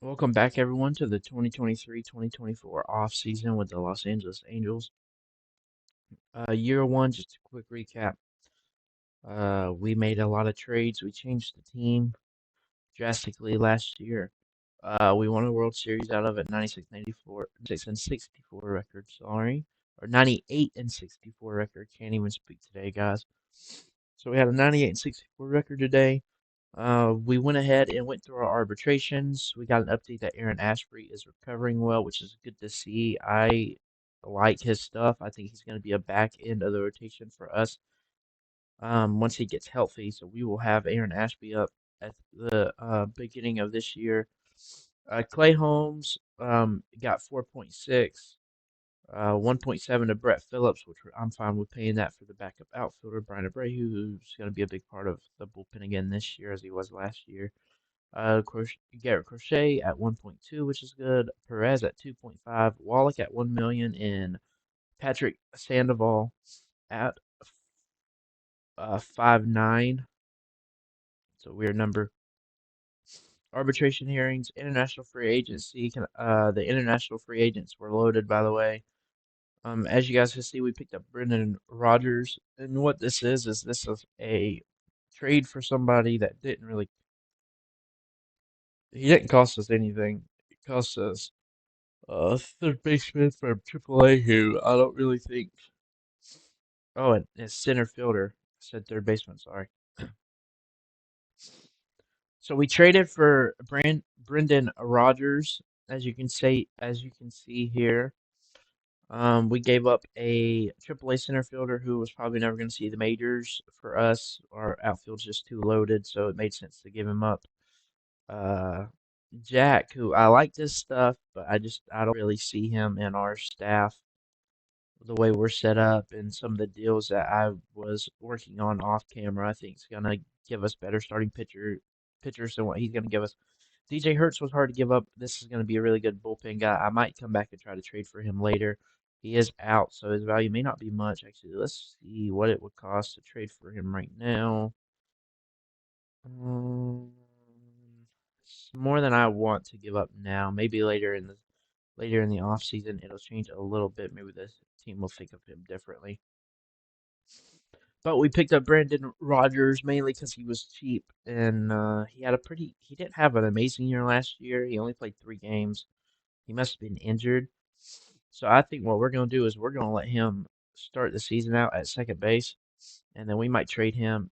Welcome back, everyone, to the 2023-2024 offseason with the Los Angeles Angels. Year one, just a quick recap. We made a lot of trades. We changed the team drastically last year. We won a World Series out of it, 96, 94, 96 and 64 record, sorry. Or 98 and 64 record. Can't even speak today, guys. So we had a 98 and 64 record today. We went ahead and went through our arbitrations. We got an update that Aaron Ashby is recovering well, which is good to see. I like his stuff. I think he's going to be a back end of the rotation for us once he gets healthy. So we will have Aaron Ashby up at the beginning of this year. Clay Holmes got 4.6. 1.7 to Brett Phillips, which I'm fine with paying that for the backup outfielder, Brian Abreu, who's going to be a big part of the bullpen again this year as he was last year. Garrett Crochet at 1.2, which is good. Perez at 2.5. Wallach at 1 million. And Patrick Sandoval at 5.9. It's a weird number. Arbitration hearings, international free agency. The international free agents were loaded, by the way. As you guys can see, we picked up Brendan Rodgers, and what this is this is a trade for somebody that he didn't cost us anything. It cost us a third baseman from AAA who I don't really think. Oh, and a center fielder. I said third baseman, sorry. So we traded for Brendan Rodgers, as you can see here. We gave up a AAA center fielder who was probably never going to see the majors for us. Our outfield's just too loaded, so it made sense to give him up. Uh, Jack, who I like this stuff, but I don't really see him in our staff the way we're set up and some of the deals that I was working on off camera. I think it's gonna give us better starting pitchers than what he's gonna give us. DJ Hertz was hard to give up. This is going to be a really good bullpen guy. I might come back and try to trade for him later. He is out, so his value may not be much. Actually, let's see what it would cost to trade for him right now. Um, it's more than I want to give up now. Maybe later in the off season, it'll change a little bit. Maybe the team will think of him differently. But we picked up Brandon Rodgers mainly because he was cheap and he didn't have an amazing year last year. He only played 3 games. He must have been injured. So I think what we're going to do is we're going to let him start the season out at second base, and then we might trade him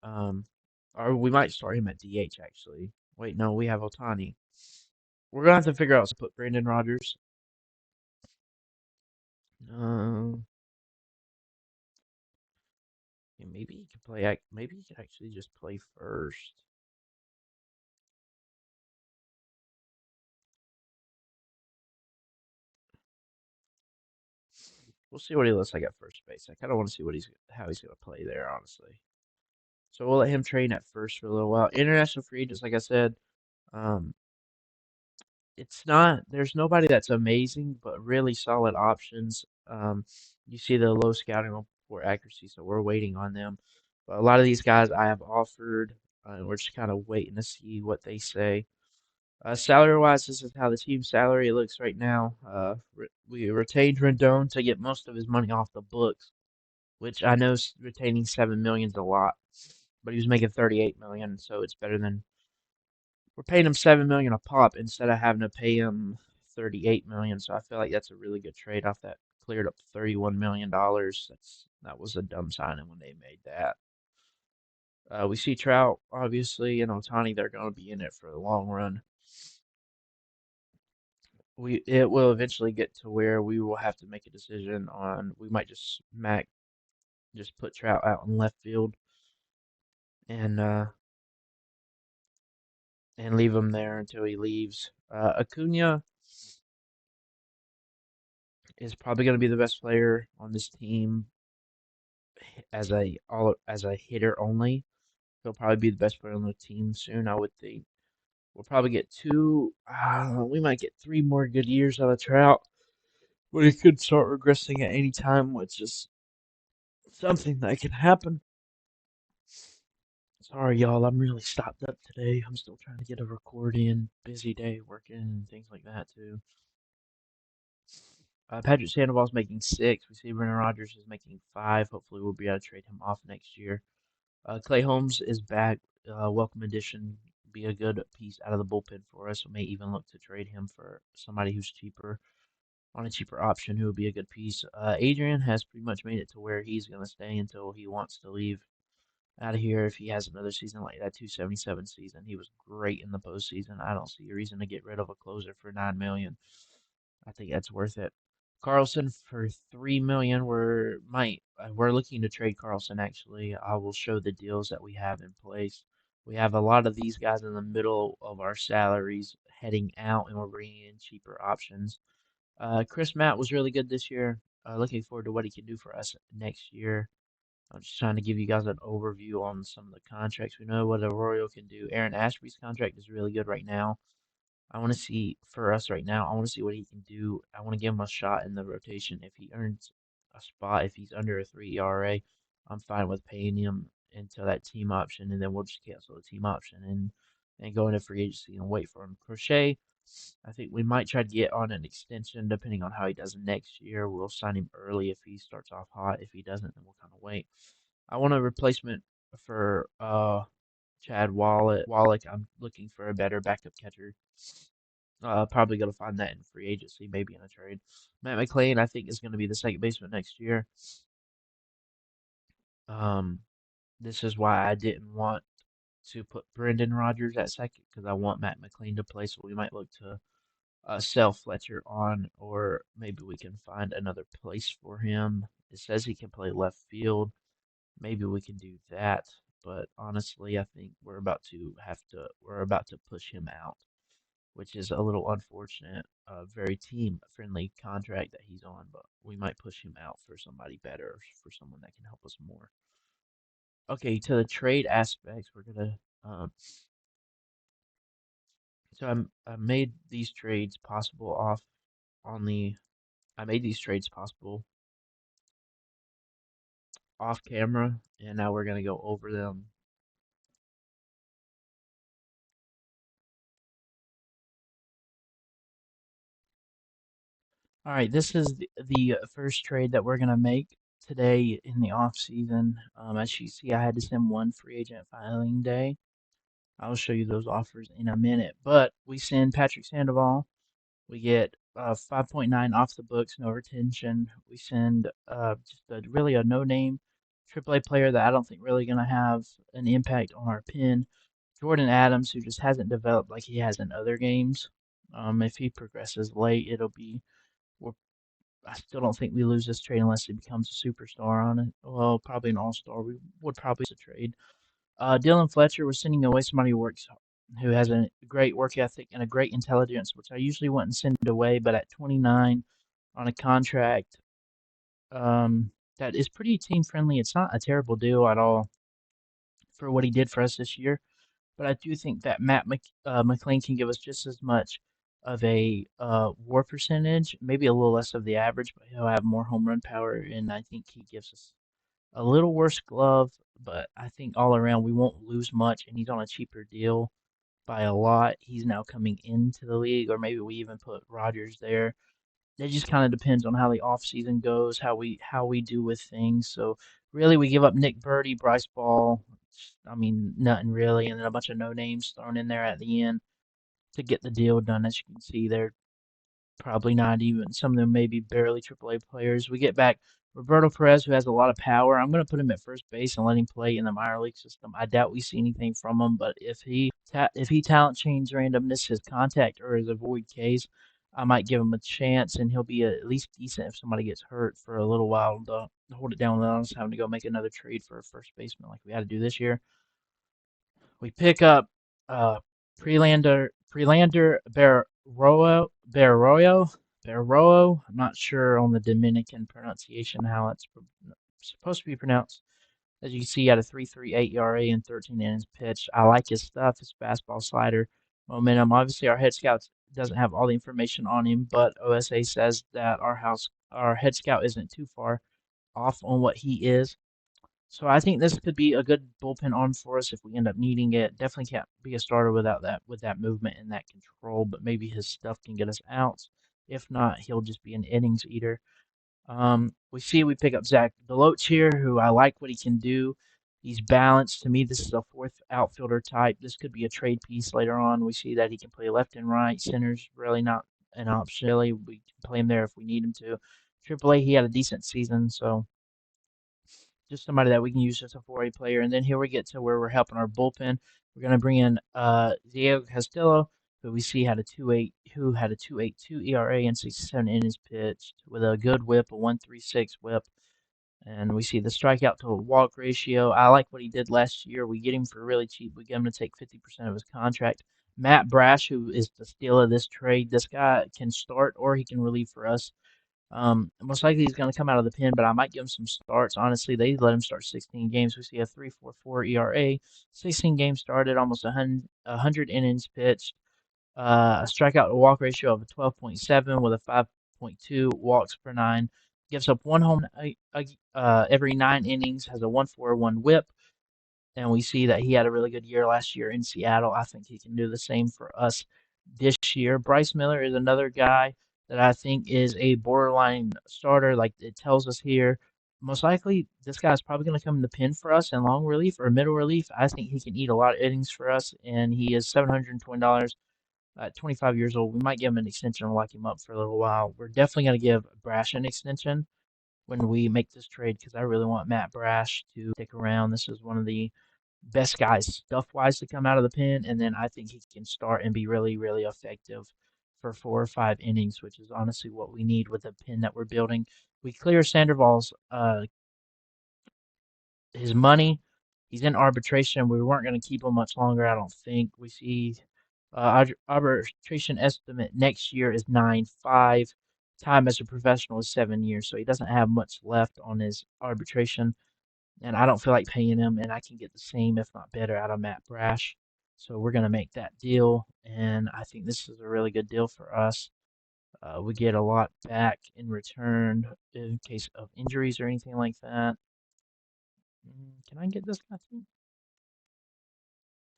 or we might start him at DH actually. Wait, no, we have Otani. We're gonna have to figure out to put Brandon Rodgers. Um, yeah, maybe he could play. Maybe he could actually just play first. We'll see what he looks like at first base. I kind of want to see how he's gonna play there, honestly. So we'll let him train at first for a little while. International free agents, like I said, um, there's nobody that's amazing, but really solid options. You see the low scouting report accuracy, so we're waiting on them. But a lot of these guys I have offered, and we're just kind of waiting to see what they say. Salary wise, this is how the team salary looks right now. We retained Rendon to get most of his money off the books, which I know retaining 7 million is a lot, but he was making 38 million, so it's better than we're paying him 7 million a pop instead of having to pay him 38 million. So I feel like that's a really good trade off. That cleared up $31 million. That was a dumb signing when they made that. We see Trout obviously and Otani. They're going to be in it for the long run. It will eventually get to where we will have to make a decision on. We might just put Trout out in left field and uh and leave him there until he leaves. Acuna is probably going to be the best player on this team as a hitter only. He'll probably be the best player on the team soon, I would think. We'll probably get we might get 3 more good years out of Trout, but he could start regressing at any time, which is something that can happen. Sorry, y'all. I'm really stopped up today. I'm still trying to get a record in. Busy day working and things like that too. Patrick Sandoval's making 6. We see Brendan Rodgers is making 5. Hopefully, we'll be able to trade him off next year. Clay Holmes is back. Welcome addition. Be a good piece out of the bullpen for us. We may even look to trade him for somebody who's cheaper on a cheaper option who would be a good piece. Adrian has pretty much made it to where he's going to stay until he wants to leave out of here if he has another season like that 277 season. He was great in the postseason. I don't see a reason to get rid of a closer for 9 million. I think that's worth it. Carlson for 3 million. We're looking to trade Carlson actually. I will show the deals that we have in place. We have a lot of these guys in the middle of our salaries heading out, and we're bringing in cheaper options. Chris Matt was really good this year. Looking forward to what he can do for us next year. I'm just trying to give you guys an overview on some of the contracts. We know what Arroyo can do. Aaron Ashby's contract is really good right now. I want to see for us right now. I want to see what he can do. I want to give him a shot in the rotation. If he earns a spot, if he's under a 3 ERA, I'm fine with paying him into that team option, and then we'll just cancel the team option and go into free agency and wait for him. Crochet, I think we might try to get on an extension depending on how he does next year. We'll sign him early if he starts off hot. If he doesn't, then we'll kind of wait. I want a replacement for Chad Wallach. I'm looking for a better backup catcher. Probably gonna find that in free agency, maybe in a trade. Matt McLean, I think, is gonna be the second baseman next year. Um, this is why I didn't want to put Brendan Rodgers at second because I want Matt McLean to play. So we might look to sell Fletcher on, or maybe we can find another place for him. It says he can play left field. Maybe we can do that. But honestly, I think we're about to push him out, which is a little unfortunate. A very team friendly contract that he's on, but we might push him out for somebody better, for someone that can help us more. Okay, to the trade aspects, we're gonna. I made these trades possible on the. I made these trades possible off camera, and now we're gonna go over them. All right, this is the first trade that we're gonna make today in the off season. As you see, I had to send one free agent filing day. I'll show you those offers in a minute. But we send Patrick Sandoval. We get 5.9 off the books, no retention. We send just really a no-name AAA player that I don't think really going to have an impact on our pin. Jordan Adams, who just hasn't developed like he has in other games. If he progresses late, it'll be. We're, I still don't think we lose this trade unless he becomes a superstar on it. Well, probably an all-star. We would probably lose a trade. Dylan Fletcher was sending away somebody who has a great work ethic and a great intelligence, which I usually wouldn't send away, but at 29 on a contract that is pretty team friendly, it's not a terrible deal at all for what he did for us this year. But I do think that McLean can give us just as much of a WAR percentage, maybe a little less of the average, but he'll have more home run power, and I think he gives us a little worse glove, but I think all around we won't lose much, and he's on a cheaper deal by a lot. He's now coming into the league, or maybe we even put Rodgers there. It just kind of depends on how the offseason goes, how we do with things. So really, we give up Nick Birdie, Bryce Ball. I mean, nothing really, and then a bunch of no names thrown in there at the end to get the deal done. As you can see, they're probably not even. Some of them may be barely AAA players. We get back Roberto Perez, who has a lot of power. I'm going to put him at first base and let him play in the minor league system. I doubt we see anything from him, but if he talent change randomness his contact or his avoid case, I might give him a chance, and he'll be at least decent if somebody gets hurt for a little while to hold it down without us having to go make another trade for a first baseman like we had to do this year. We pick up uh, Prelander Barroyo. I'm not sure on the Dominican pronunciation how it's supposed to be pronounced. As you can see, at a 3.38 ERA and 13 innings pitched. I like his stuff, his fastball slider, momentum. Obviously, our head scout doesn't have all the information on him, but OSA says that our head scout isn't too far off on what he is. So I think this could be a good bullpen arm for us if we end up needing it. Definitely can't be a starter without that with that movement and that control, but maybe his stuff can get us outs. If not, he'll just be an innings eater. We pick up Zach Deloach here, who I like what he can do. He's balanced. To me, this is a fourth outfielder type. This could be a trade piece later on. We see that he can play left and right. Center's really not an option. Really, we can play him there if we need him to. AAA, he had a decent season, so just somebody that we can use as a 4A player. And then here we get to where we're helping our bullpen. We're going to bring in Diego Castillo, who we see had a 2.8, who had a 2.82 ERA and 67 innings pitched with a good whip, a 1.36 whip. And we see the strikeout to walk ratio. I like what he did last year. We get him for really cheap. We get him to take 50% of his contract. Matt Brash, who is the steal of this trade, this guy can start or he can relieve for us. Most likely he's going to come out of the pen, but I might give him some starts. Honestly, they let him start 16 games. We see a 3.44 ERA, 16 games started, almost 100 innings pitched, a strikeout to walk ratio of a 12.7 with a 5.2 walks per nine. Gives up one home every 9 innings, has a 1.41 whip, and we see that he had a really good year last year in Seattle. I think he can do the same for us this year. Bryce Miller is another guy that I think is a borderline starter, like it tells us here. Most likely, this guy's probably going to come in the pen for us in long relief or middle relief. I think he can eat a lot of innings for us, and he is $720 at 25 years old. We might give him an extension and lock him up for a little while. We're definitely going to give Brash an extension when we make this trade because I really want Matt Brash to stick around. This is one of the best guys stuff wise to come out of the pen, and then I think he can start and be really, really effective for 4 or 5 innings, which is honestly what we need with the pen that we're building. We clear Sandoval's his money. He's in arbitration. We weren't going to keep him much longer, I don't think. We see arbitration estimate next year is 9.5. Time as a professional is 7 years, so he doesn't have much left on his arbitration and I don't feel like paying him, and I can get the same, if not better, out of Matt Brash. So we're going to make that deal, and I think this is a really good deal for us. We get a lot back in return in case of injuries or anything like that. Can I get this guy too?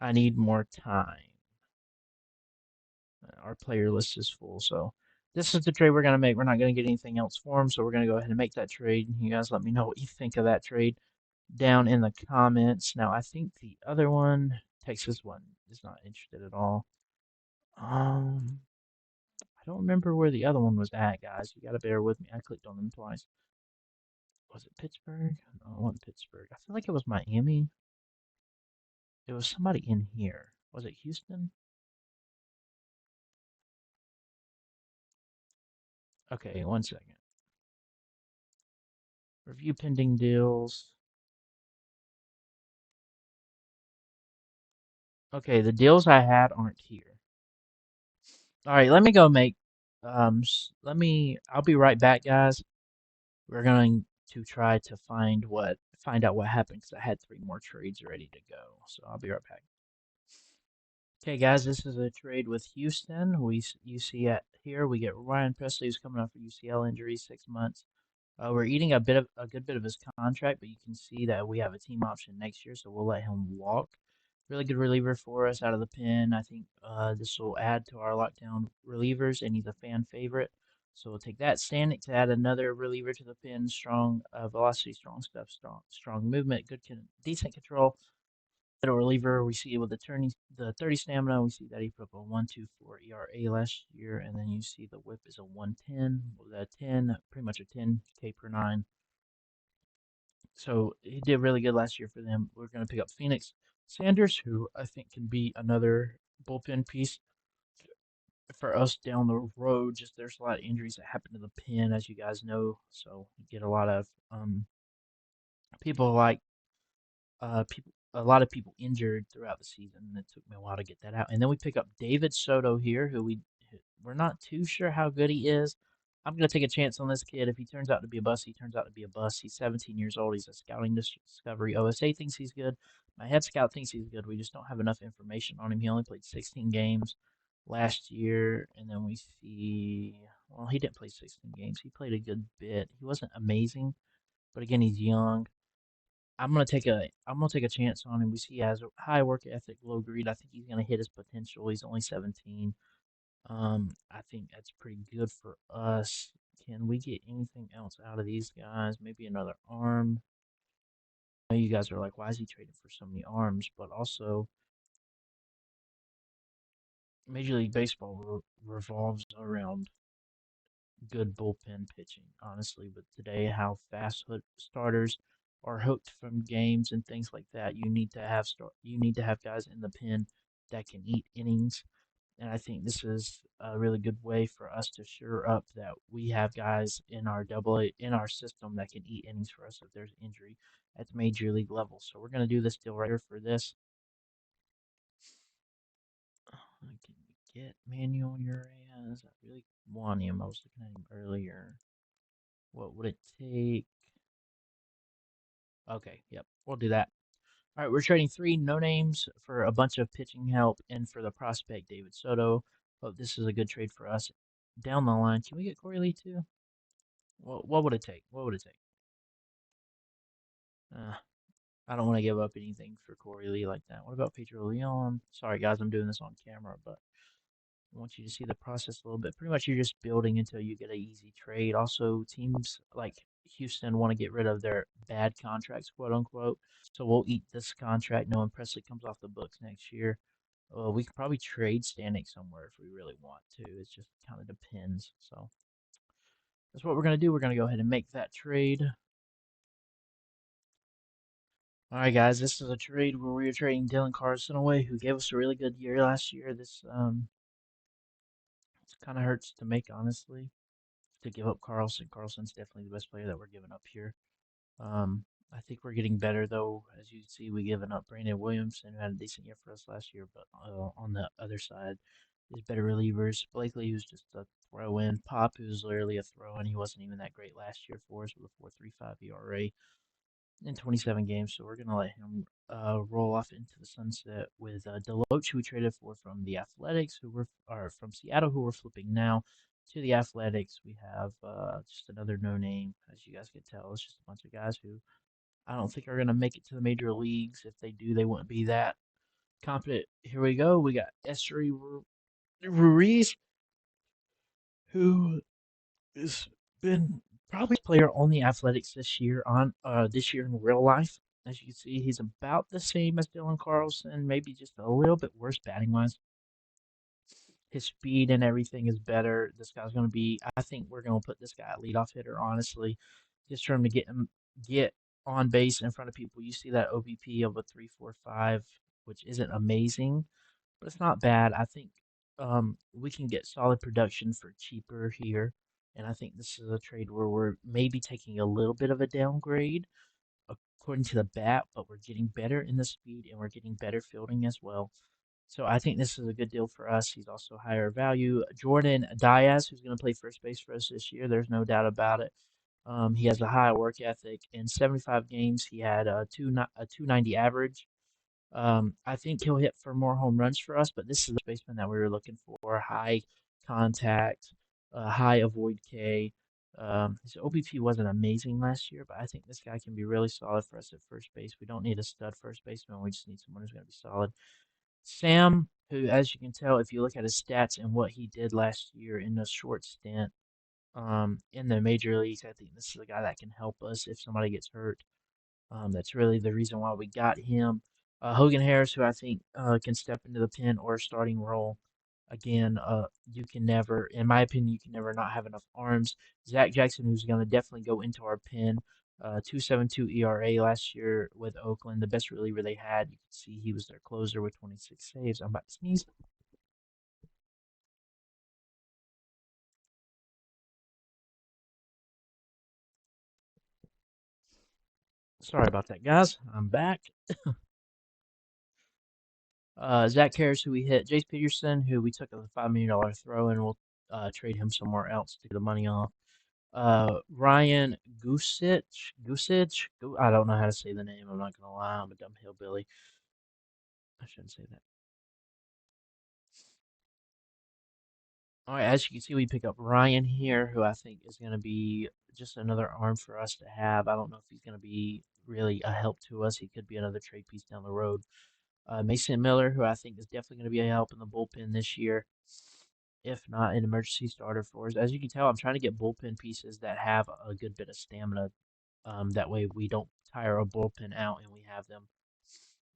I need more time. Our player list is full, so this is the trade we're going to make. We're not going to get anything else for him, so we're going to go ahead and make that trade. You guys let me know what you think of that trade down in the comments. Now, I think the other one, Texas one, is not interested at all. I don't remember where the other one was at, guys. You gotta bear with me. I clicked on them twice. Was it Pittsburgh? No, it wasn't Pittsburgh. I feel like it was Miami. It was somebody in here. Was it Houston? Okay, 1 second. Review pending deals. Okay, the deals I had aren't here. All right, let me go make. I'll be right back, guys. We're going to try to find out what happened because I had 3 more trades ready to go. So I'll be right back. Okay, guys, this is a trade with Houston. You see it here. We get Ryan Presley, who's coming off a UCL injury, 6 months. We're eating a good bit of his contract, but you can see that we have a team option next year, so we'll let him walk. Really good reliever for us out of the pen. I think this will add to our lockdown relievers, and he's a fan favorite. So we'll take that. Stanek to add another reliever to the pen. Strong velocity, strong stuff, strong movement, decent control. Middle reliever, we see with the 30 stamina, we see that he put up a 1.24 ERA last year, and then you see the whip is a 110 with a 10, pretty much a 10K per nine. So he did really good last year for them. We're going to pick up Phoenix Sanders, who I think can be another bullpen piece for us down the road. Just there's a lot of injuries that happen to the pen, as you guys know. So you get a lot of people like a lot of people injured throughout the season. And it took me a while to get that out. And then we pick up David Soto here, who we're not too sure how good he is. I'm gonna take a chance on this kid. If he turns out to be a bust, he turns out to be a bust. He's 17 years old. He's a scouting discovery. OSA thinks he's good. My head scout thinks he's good. We just don't have enough information on him. He only played 16 games last year, and then we see. Well, he didn't play 16 games. He played a good bit. He wasn't amazing, but again, he's young. I'm gonna take a chance on him. We see he has a high work ethic, low greed. I think he's gonna hit his potential. He's only 17. I think that's pretty good for us. Can we get anything else out of these guys? Maybe another arm. I know you guys are like, why is he trading for so many arms? But also, Major League Baseball revolves around good bullpen pitching, honestly. But today, how fast starters are hooked from games and things like that, you need to have guys in the pen that can eat innings. And I think this is a really good way for us to sure up that we have guys in our double A in our system that can eat innings for us if there's injury at the major league level. So we're gonna do this deal right here for this. Can we get Manuel Urias? I really want him. I was looking at him earlier. What would it take? Okay, yep, we'll do that. All right, we're trading three no names for a bunch of pitching help and for the prospect David Soto. Hope this is a good trade for us. Down the line, can we get Corey Lee too? What would it take? What would it take? Uh, I don't want to give up anything for Corey Lee like that. What about Pedro Leon? Sorry, guys, I'm doing this on camera, but I want you to see the process a little bit. Pretty much, you're just building until you get an easy trade. Also, teams like Houston want to get rid of their bad contracts, quote unquote. So we'll eat this contract knowing Presley comes off the books next year. We could probably trade Stanek somewhere if we really want to. It just kind of depends. So that's what we're going to do. We're going to go ahead and make that trade. All right, guys, this is a trade where we are trading Dylan Carlson away, who gave us a really good year last year. This kind of hurts to make, honestly, to give up Carlson. Carlson's definitely the best player that we're giving up here. I think we're getting better, though. As you can see, we given up Brandon Williamson, who had a decent year for us last year, but on the other side, there's better relievers. Blakely, who's just a throw in. Pop, who's literally a throw in. He wasn't even that great last year for us with a 4.35 ERA in 27 games, so we're going to let him roll off into the sunset with Deloach, who we traded for from the Athletics, who were are from Seattle, who we're flipping now to the Athletics. We have just another no name, as you guys can tell. It's just a bunch of guys who I don't think are going to make it to the major leagues. If they do, they wouldn't be that confident. Here we go. We got Esteury Ruiz, who has been probably a player on the Athletics this year in real life. As you can see, he's about the same as Dylan Carlson, maybe just a little bit worse batting wise. His speed and everything is better. This guy's going to be. I think we're going to put this guy at leadoff hitter. Honestly, just for him to get on base in front of people. You see that OBP of a 3.45, which isn't amazing, but it's not bad. I think we can get solid production for cheaper here, and I think this is a trade where we're maybe taking a little bit of a downgrade according to the bat, but we're getting better in the speed and we're getting better fielding as well. So I think this is a good deal for us. He's also higher value. Jordan Diaz, who's going to play first base for us this year, there's no doubt about it. He has a high work ethic. In 75 games, he had a 290 average. I think he'll hit for more home runs for us, but this is the baseman that we were looking for. High contact, high avoid K. His OBP wasn't amazing last year, but I think this guy can be really solid for us at first base. We don't need a stud first baseman. We just need someone who's going to be solid. Sam, who, as you can tell, if you look at his stats and what he did last year in a short stint in the major leagues, I think this is a guy that can help us if somebody gets hurt. That's really the reason why we got him. Hogan Harris, who I think can step into the pen or starting role. Again, you can never, in my opinion, you can never not have enough arms. Zach Jackson, who's going to definitely go into our pen. 2.72 ERA last year with Oakland, the best reliever they had. You can see he was their closer with 26 saves. I'm about to sneeze. Sorry about that, guys. I'm back. Zach Harris, who we hit. Jace Peterson, who we took a $5 million throw, and we'll trade him somewhere else to get the money off. Ryan Gusich. I don't know how to say the name. I'm not gonna lie. I'm a dumb hillbilly. I shouldn't say that. All right, as you can see, we pick up Ryan here, who I think is gonna be just another arm for us to have. I don't know if he's gonna be really a help to us. He could be another trade piece down the road. Mason Miller, who I think is definitely going to be a help in the bullpen this year, if not an emergency starter for us. As you can tell, I'm trying to get bullpen pieces that have a good bit of stamina. That way we don't tire a bullpen out and we have them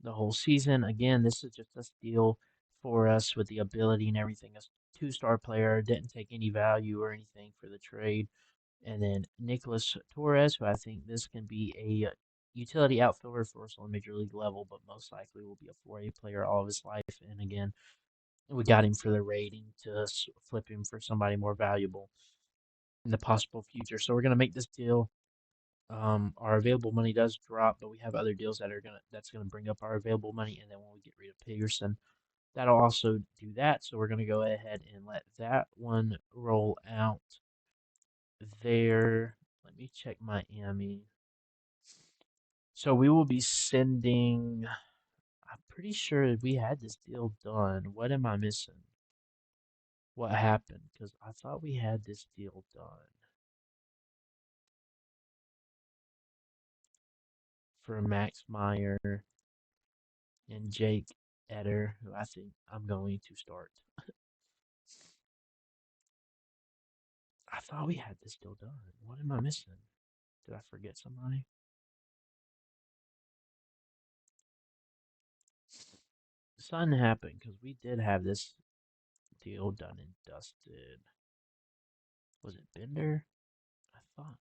the whole season. Again, this is just a steal for us with the ability and everything. A two-star player, didn't take any value or anything for the trade. And then Nicholas Torres, who I think this can be a utility outfielder for us on major league level, but most likely will be a 4A player all of his life. And again, we got him for the rating to flip him for somebody more valuable in the possible future. So we're gonna make this deal. Our available money does drop, but we have other deals that's gonna bring up our available money. And then when we get rid of Peterson, that'll also do that. So we're gonna go ahead and let that one roll out there. Let me check Miami. So we will be sending. I'm pretty sure we had this deal done. What am I missing? What happened? Because I thought we had this deal done for Max Meyer and Jake Eder, who I think I'm going to start. I thought we had this deal done. What am I missing? Did I forget somebody? Something happened because we did have this deal done and dusted. Was it Bender? I thought.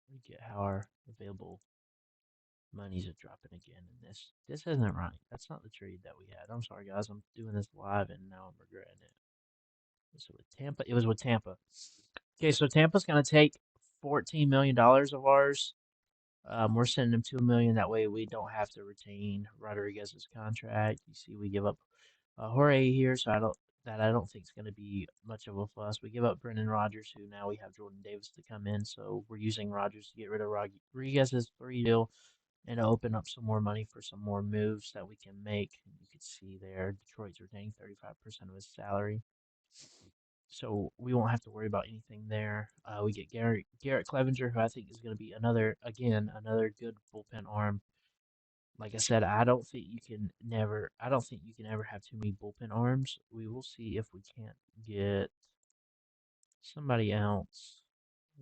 We get how our available monies are dropping again in this. This isn't right. That's not the trade that we had. I'm sorry, guys. I'm doing this live and now I'm regretting it. Was it with Tampa? It was with Tampa. Okay, so Tampa's going to take $14 million of ours. We're sending them $2 million. That way we don't have to retain Rodriguez's contract. You see, we give up Jorge here, so I don't think it's going to be much of a fuss. We give up Brendan Rodgers, who now we have Jordan Davis to come in, so we're using Rodgers to get rid of Rodriguez's 3 deal and to open up some more money for some more moves that we can make. You can see there, Detroit's retaining 35% of his salary. So we won't have to worry about anything there. We get Garrett Clevenger, who I think is going to be another good bullpen arm. Like I said, I don't think you can ever have too many bullpen arms. We will see if we can't get somebody else.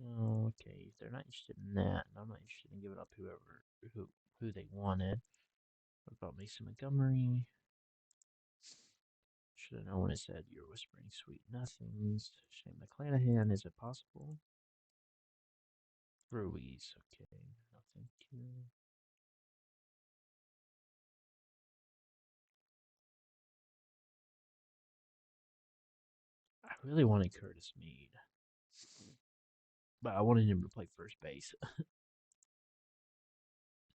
Okay, if they're not interested in that, and I'm not interested in giving up who they wanted. What about Mason Montgomery? Should have known when it said you're whispering sweet nothings. Shane McClanahan, is it possible? Ruiz, okay. No, thank you. I really wanted Curtis Mead, but I wanted him to play first base.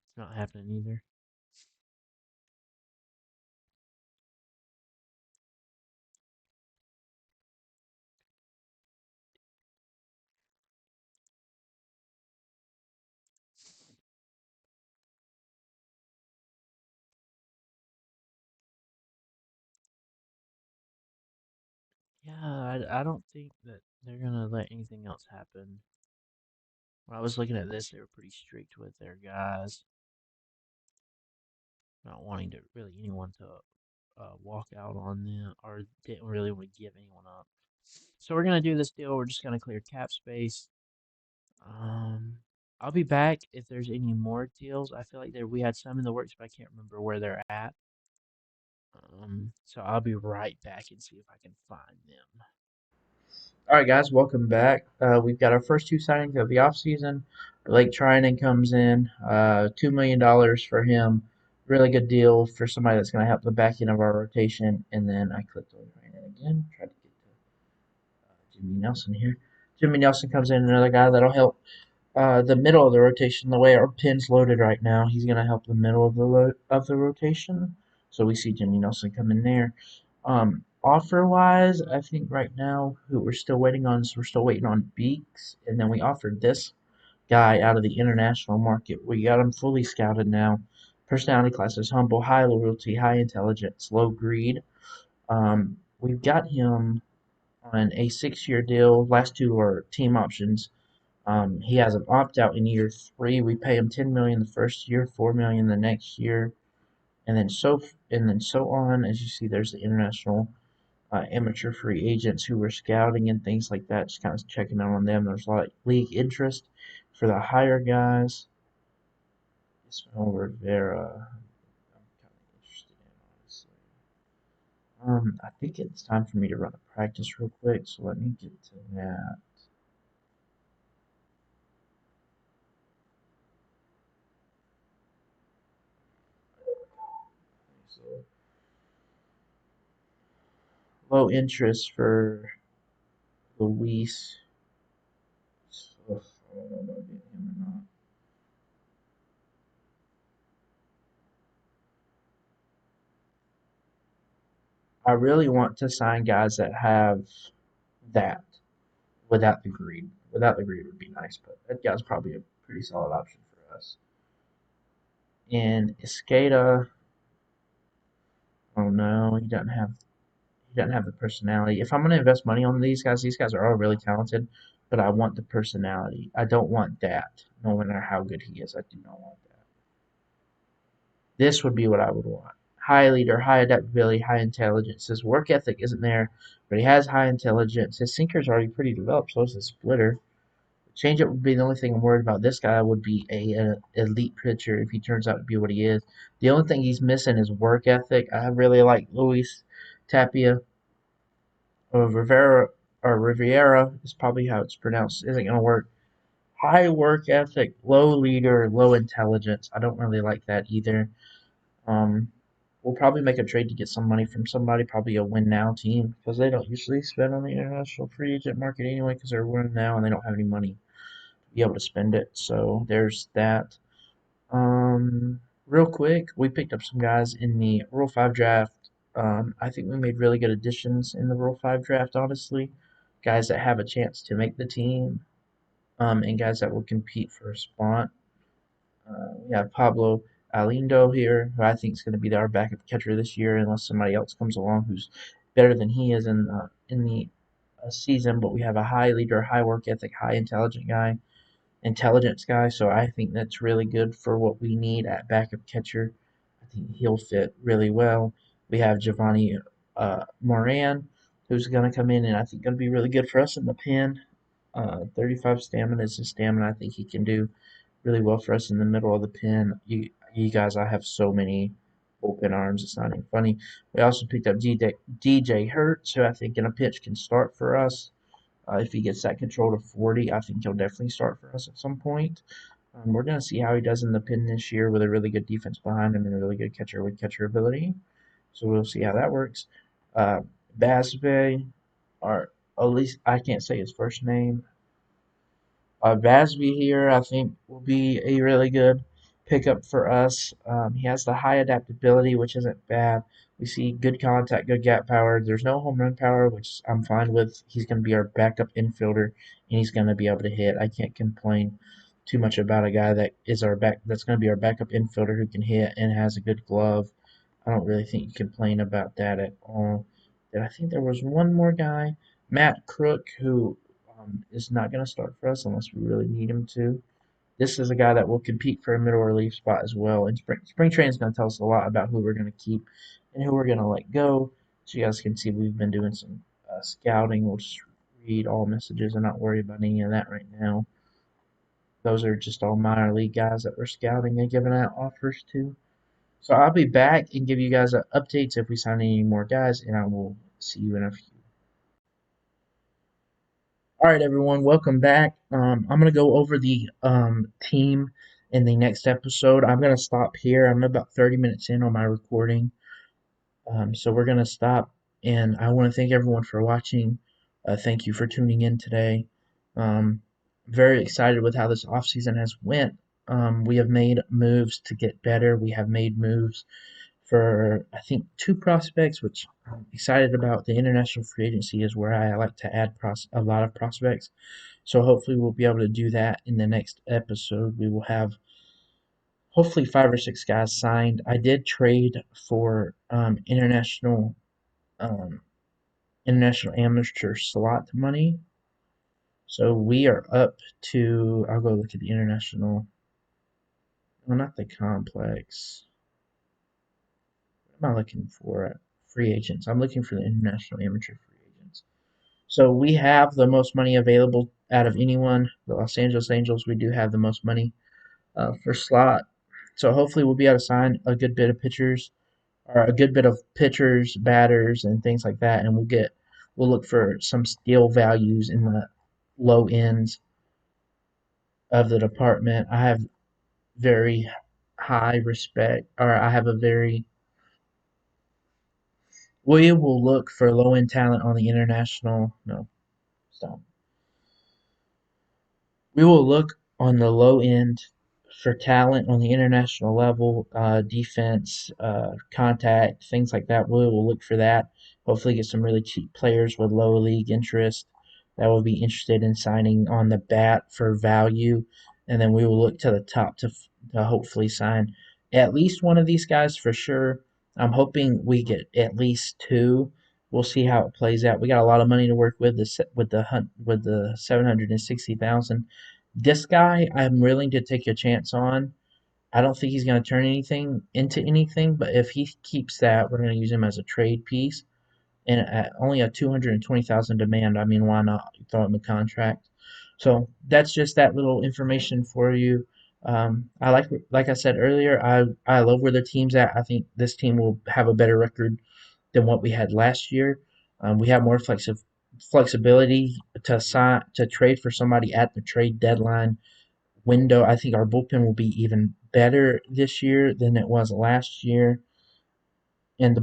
It's not happening either. Yeah, I don't think that they're gonna let anything else happen. When I was looking at this, they were pretty strict with their guys, not wanting to really anyone to walk out on them or didn't really want to give anyone up. So we're gonna do this deal. We're just gonna clear cap space. Um, I'll be back if there's any more deals. I feel like we had some in the works, but I can't remember where they're at. So I'll be right back and see if I can find them. All right, guys, welcome back. We've got our first two signings of the offseason. Blake Trinan comes in, $2 million for him. Really good deal for somebody that's going to help the back end of our rotation. And then I clicked on Trinan again, tried to get to Jimmy Nelson here. Jimmy Nelson comes in, another guy that'll help the middle of the rotation. The way our pin's loaded right now, he's going to help the middle of the rotation. So we see Jimmy Nelson come in there. Offer wise, I think right now who we're still waiting on is we're still waiting on Beeks, and then we offered this guy out of the international market. We got him fully scouted now. Personality class is humble, high loyalty, high intelligence, low greed. We've got him on a 6-year deal. Last two are team options. He has an opt out in year three. We pay him 10 million the first year, 4 million the next year, and then so on. As you see, there's the international amateur free agents who were scouting and things like that. Just kind of checking out on them. There's a lot of league interest for the higher guys. Ismael Rivera, I'm kind of interested in, honestly. I think it's time for me to run a practice real quick, so let me get to that. So, low interest for Luis. I don't know about getting him or not. I really want to sign guys that have that without the greed. Without the greed would be nice, but that guy's probably a pretty solid option for us. And Escada, oh no, he doesn't have the personality. If I'm gonna invest money on these guys are all really talented, but I want the personality. I don't want that, no matter how good he is. I do not want that. This would be what I would want. High leader, high adaptability, high intelligence. His work ethic isn't there, but he has high intelligence. His sinker's already pretty developed, so is his splitter. Change up would be the only thing I'm worried about. This guy would be a elite pitcher if he turns out to be what he is. The only thing he's missing is work ethic. I really like Luis Tapia or Riviera is probably how it's pronounced. Isn't gonna work. High work ethic, low leader, low intelligence. I don't really like that either. Um, we'll probably make a trade to get some money from somebody, probably a win now team, because they don't usually spend on the international free agent market anyway, because they're winning now and they don't have any money to be able to spend it. So there's that. Real quick, we picked up some guys in the Rule 5 draft. I think we made really good additions in the Rule 5 draft, honestly. Guys that have a chance to make the team, and guys that will compete for a spot. We have Pablo Alindo here, who I think is going to be our backup catcher this year, unless somebody else comes along who's better than he is in the season. But we have a high leader, high work ethic, high intelligence guy. So I think that's really good for what we need at backup catcher. I think he'll fit really well. We have Giovanni Moran, who's going to come in and I think going to be really good for us in the pen. 35 stamina is his stamina. I think he can do really well for us in the middle of the pen. You guys, I have so many open arms. It's not even funny. We also picked up DJ Hertz, who I think in a pitch can start for us. If he gets that control to 40, I think he'll definitely start for us at some point. We're going to see how he does in the pen this year with a really good defense behind him and a really good catcher with catcher ability. So we'll see how that works. Uh, Basbe, or at least I can't say his first name. Vasby here, I think, will be a really good pickup for us. He has the high adaptability, which isn't bad. We see good contact, good gap power. There's no home run power, which I'm fine with. He's going to be our backup infielder, and he's going to be able to hit. I can't complain too much about a guy that is our back. That's going to be our backup infielder who can hit and has a good glove. I don't really think you complain about that at all. And I think there was one more guy, Matt Crook, who is not going to start for us unless we really need him to. This is a guy that will compete for a middle relief spot as well. And spring training is going to tell us a lot about who we're going to keep and who we're going to let go. So you guys can see we've been doing some scouting. We'll just read all messages and not worry about any of that right now. Those are just all minor league guys that we're scouting and giving out offers to. So I'll be back and give you guys updates if we sign any more guys, and I will see you in a few. All right, everyone, welcome back. I'm gonna go over the team in the next episode. I'm gonna stop here. I'm about 30 minutes in on my recording, so we're gonna stop. And I want to thank everyone for watching. Thank you for tuning in today. Um, very excited with how this offseason has went. We have made moves to get better. We have made moves for I think two prospects, which I'm excited about. The international free agency is where I like to add a lot of prospects. So hopefully we'll be able to do that in the next episode. We will have hopefully five or six guys signed. I did trade for um, international amateur slot money. So we are up to. I'll go look at the international. Well, not the complex. What am I looking for? Free agents. I'm looking for the international amateur free agents. So we have the most money available out of anyone. The Los Angeles Angels, we do have the most money for slot. So hopefully we'll be able to sign a good bit of pitchers or a good bit of pitchers, batters, and things like that, and we'll look for some steal values in the low ends of the department. I have very high respect, or I have a very we will look for low end talent on the international. No, stop. We will look on the low end for talent on the international level, defense, contact, things like that. We will look for that. Hopefully, get some really cheap players with low league interest that will be interested in signing on the bat for value. And then we will look to the top to hopefully sign at least one of these guys for sure. I'm hoping we get at least two. We'll see how it plays out. We got a lot of money to work with with the 760,000. This guy, I'm willing to take a chance on. I don't think he's going to turn anything into anything, but if he keeps that, we're going to use him as a trade piece. And at only a 220,000 demand, I mean, why not throw him a contract? So that's just that little information for you. I like I said earlier, I love where the team's at. I think this team will have a better record than what we had last year. We have more flexibility to trade for somebody at the trade deadline window. I think our bullpen will be even better this year than it was last year. And the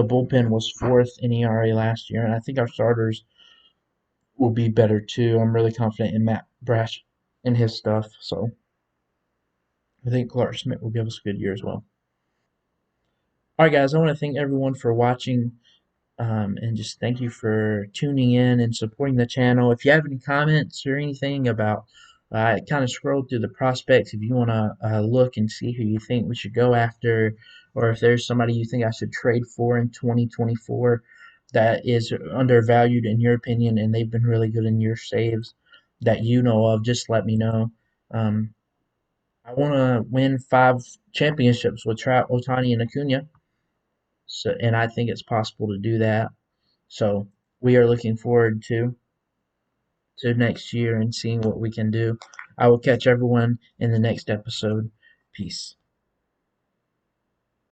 bullpen was fourth in ERA last year, and I think our starters will be better too. I'm really confident in Matt Brash and his stuff. So I think Clark Smith will give us a good year as well. All right, guys, I want to thank everyone for watching. And just thank you for tuning in and supporting the channel. If you have any comments or anything about, I kind of scrolled through the prospects. If you want to look and see who you think we should go after, or if there's somebody you think I should trade for in 2024 that is undervalued in your opinion and they've been really good in your saves that you know of, just let me know. Um, I want to win 5 championships with Trout, Otani, and Acuna. So, and I think it's possible to do that. So we are looking forward to next year and seeing what we can do. I will catch everyone in the next episode. Peace.